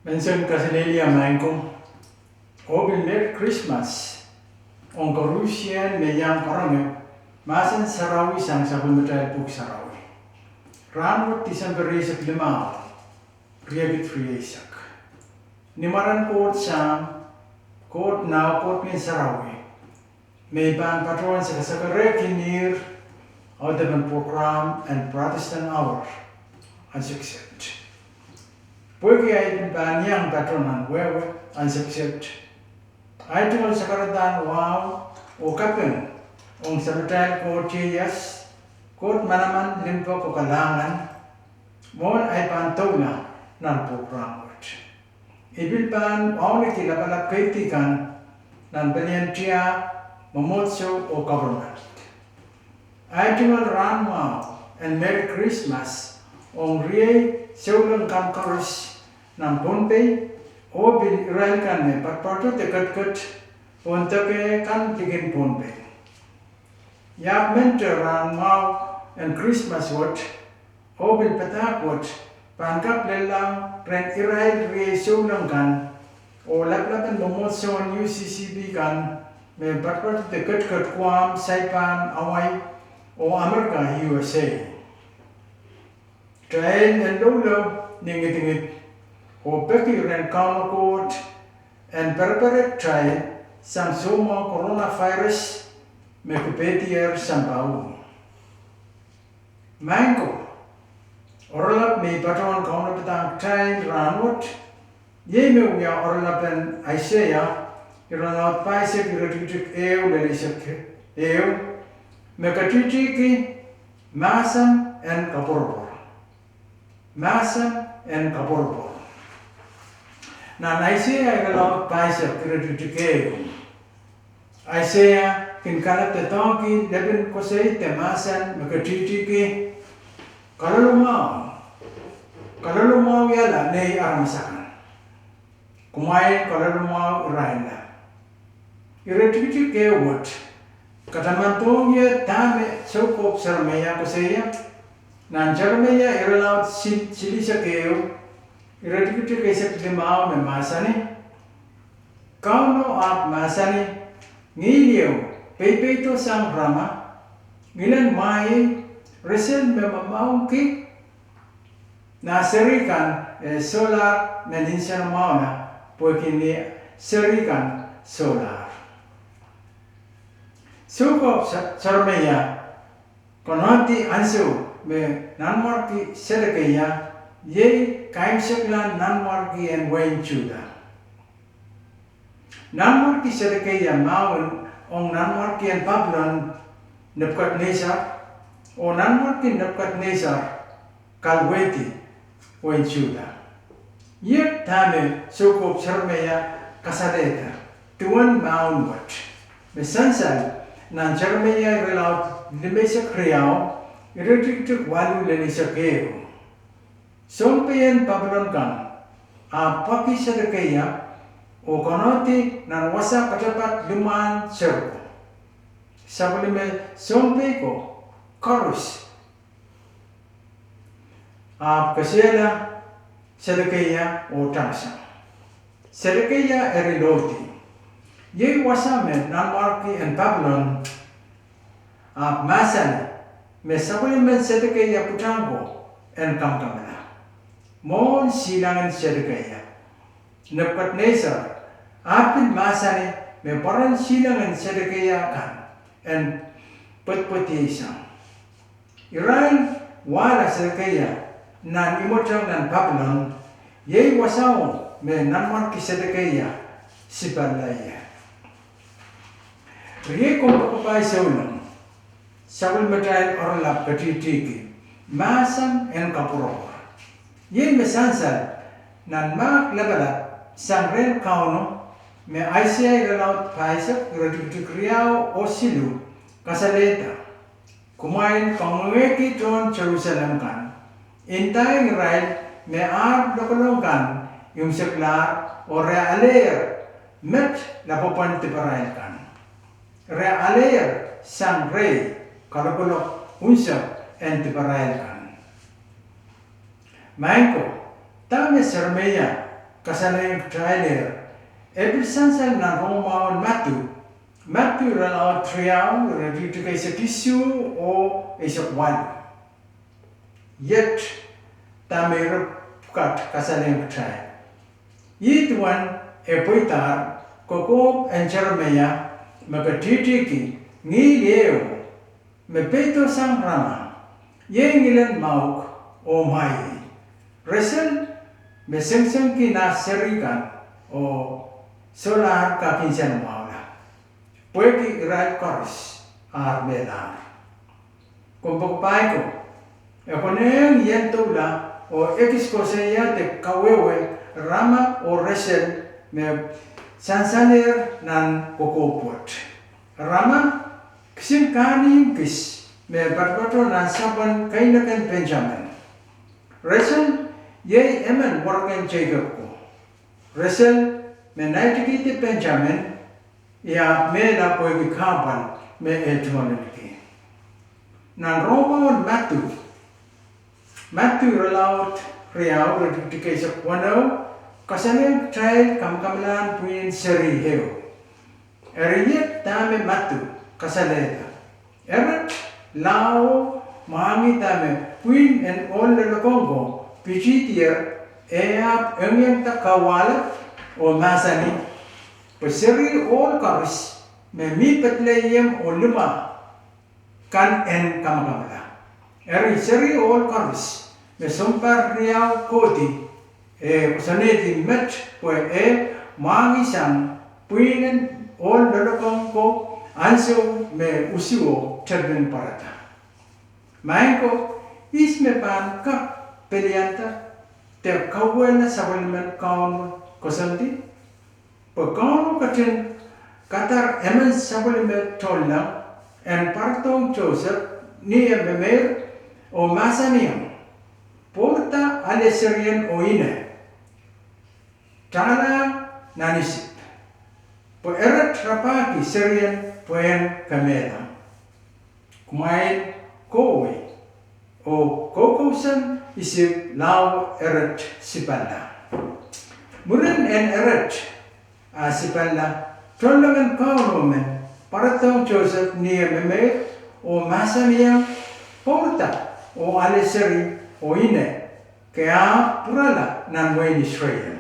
Mensen Casinelia Mango, Open Merry Christmas, on Corushian Meyan Corona, Masan Sarawi sang Sabumatai Book Sarawi. Ranward December Resak Limau, Riabit Friesak. Nimaran Court Sam, Court now Court Min Sarawi. Mayban Patrons Sakareki near Ottoman Program and Protestant Hour, unsuccessful. Pergi ay banyang patronan wewe unsuccessful. Ay tungol sa karatan wow o kapin ong sabatal ko tiyas kot manaman limpo ko kalangan mon ay pantaw na ng program. Ibilpan wow ni kilapalap kritikan ng balyantiya mamotso o government. Ay tungol ran wow and Merry Christmas ong riyay seulang kamkaros ng Pohnpei o Israel kan ne patpato tekat-kat untuk kan bikin Pohnpei. Yak mentor ran mau and Christmas wat o bil patak wat pangkap lelang ren Israel rie seulang kan o laplapan momotson UCCB kan me patpato tekat-kat kuam Saipan awai o Amerika USA. Train and lolo ningit-ngit o peki ren counter court and preparate trial sang suma coronavirus me kupetier sampau. Mango orlap me patron counter petang trial ranut ye me uya orlapen Isaiah iranot paisek iratitik lelisek me katitiki masam and kaporbor. Masam and kaporbor. Na Isaiah galot paisa kiritutikeo. Isaiah kinkalap tetongi deben kosei temasan makatitiki kalulumau yala nei aramasakan. Kumai kalulumau iraila. Iritutikeo wat katamantong ye tame sokop sarmaya koseya. Nan Jeremiah iralaut silisa keo. Iratikitik kaisa limau me masani. Kauno ap masani ngilio pepeto sang rama ngilan mai resel me mamau ki na serikan solar meninsan mauna pokini serikan solar. Suko sarmeya konoti ansu me nanmarki sedekeya ye kaimseklan nanmarki and Wayne Chuda. Nanmarki sedekeya maun ong nanmarki and Babylon Nebuchadnezzar o nanmarki Nebuchadnezzar kalweti Wayne Chuda. Ye tame sukop sarmeya kasadeta tuan maun wat. Mesansal nan sarmeya relaut limesa kriyaw iratikitik walu lenisa keo. Sompeyan Babylon kan apaki sedekeya o konoti nan wasa patapat luman serko. Sabulime sompe ko korus ap kasela sedekeya o tasa. Sedekeya eriloti. Ye wasa me nanmarki and Babylon ap masan me sabulime sedekeya putango and kamkamela. Mon silangan sedekeya. Nebuchadnezzar apin masane me paran silangan sedekeya kan and putputisang. Iran wala sedekeya nan imotang nan Babylon ye wasao me nanmarki sedekeya sibalaya. Rie kumpapay saulang sabul matay orlap katitiki masam and kapuro. Yen mesansal nan mak labala sangren kauno me Isaiah galaut paisak ratikitik riau o silu kasaleta kumain pangweki ton Jerusalem kan intay Israel me ar dokolong kan yung seklar o realeer met lapopan tiparael kan realeer sangre kalokolok unsa and tiparael kan. Manko, tame sarmeya kasaling trailer. Ebisansan na Roma on Matu ralaw triaw review kay sa kisyu o isok walo. Yet tamer kat kasaling trai. Yituan epoitar kokop en Jeremia magatitiki ngileo mepeto sang rama yengilan mauk o mai. Resel meseng ki na serikan o solar kapinsan maula. Pueki right course armela. Kumpuk paiko. Ekoneng yentula o ekiskoseya te kawewe rama o resel me sansaner nan kokopot. Rama kisim kanim kis me batbato nan saban kainakan Benjamin. Resel ye emen wargan Jacob ko. Resel me naitiki Benjamin ya me la poigi kapan me etuaniki. Nan Roma on Matu relaut riau redikasi sekwano kasane trail kamkamalan puin seri heo. Eriyet tame Matu kasaleta. Eret lao mahangi tame puin and all the Congo pichitier eap engyang takawala o masani. Peseri all karis me mi petleyem o luma kan en kamkamala. Eri seri all karis me sumpar riau koti saneti met poe mangi sang puinen all lolokong ko anso me usiwo terben parata. Maiko is me pan ka pelianta te kawena sabaliman kaun kosanti pagkaun katin katar emen sabaliman tolna en partong Joseph ni ememer o masaniam porta aleserian o ine tala nanisip po eret rapaki serian poen kamela kumain kowe o kokosan isip lau eret sipanda murin en eret sipanda tolongan kaunomen paratong Joseph ni ememer o masaniam porta o aleseri o ine kaya purala nan wen Israel.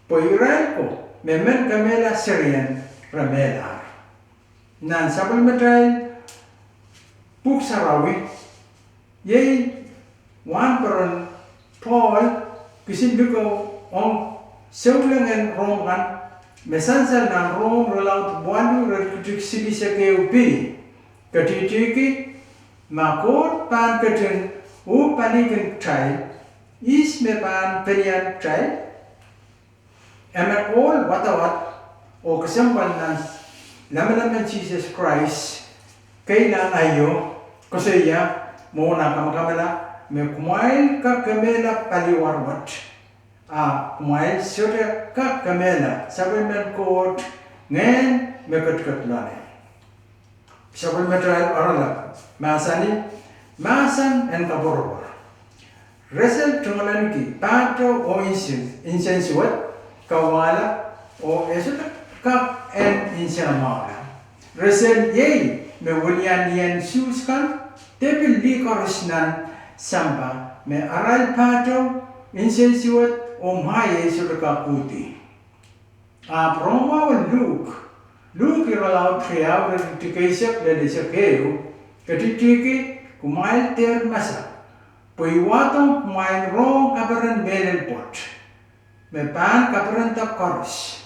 Po Israel ko memen kamela Syrian ramela. Nan sabal matay puksarawi ye wan peron Paul kisinduko on seulengan Roman mesansal nan Rom relaut buandu rekutik sibisa keupi katitiki makot pan katin u panikin trai is me pan perian trai emet all watawat o kesempal nan laman Jesus Christ kailan ayo koseya mo na kamakamala me kumain ka kamela paliwarwat kumain sura ka kamela sabimen kot ngen me katkatlane sabal matral arala masan en kaboror resel tungalan ki patro o incense wat kawala o esot kap en insamala resel ye me wulian yen suskan tebil li korisnan samba me aral patro incense wat o maye sura puti promo Luke iralaw triaw redikasyak dedesakeo katitiki kumail ter masa puiwatong kumail rong kabaran melen pot me pan kabaran tak koros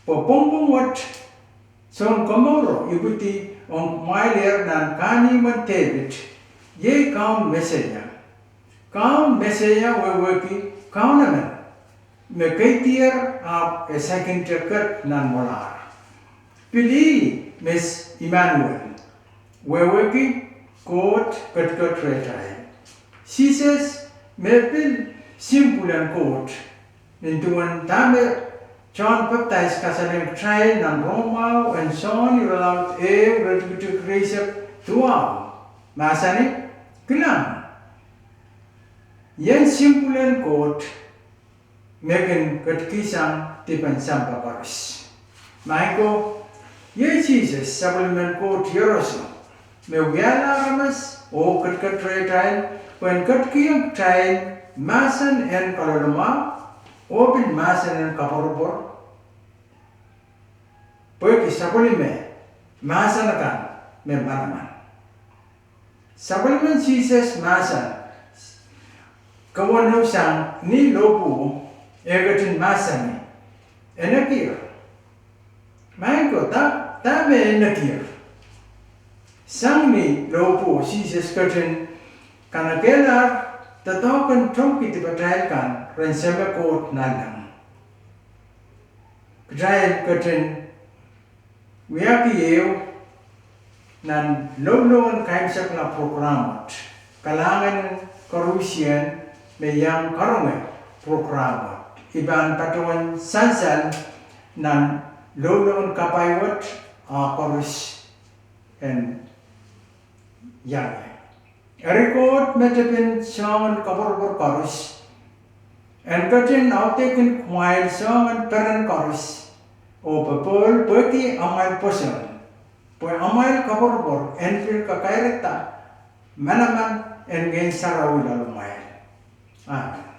popongpong wat son komoro ibuti on kumail er nan kani man tebit ye kaun mesaya weweki kaunamen me kaitier ap a second terkat nan molar Pili Miss Emmanuel, weweki kot katkat retai. She says, mepil simpulan kot. Nintuan tame John Baptist kasaling try nan Roma and son iralaut redutu kreisep tuaw. Masani kilang. Yen simpulan kot mekin katkisang tipan sampa paris. Maiko, ye Jesus supplement ko tiroso. Me wiala ramas o katretain when katkiyang tain masan en kaloloma open masan en kaporobor. Porque supplement masan akan me manaman. Supplement Jesus masan kawan sang ni lopu egatin masani enakir. Maiko ta me enakir. Sang ni lopu Jesus katin kanakelar tatokan tongki tibatrail kan rensema kot nandang. Trail katin wiaki eu nan lolo kain sakla programat kalangan korusian meyang karunge programat iban patuan sansan nan lolo kapaiwat korus en yang record metapin song cover chorus and curtain outtaken while song and parent chorus o papol pati amal person po amal cover and feel ka kaireta manaman and gain sarawi lalumay. Amen.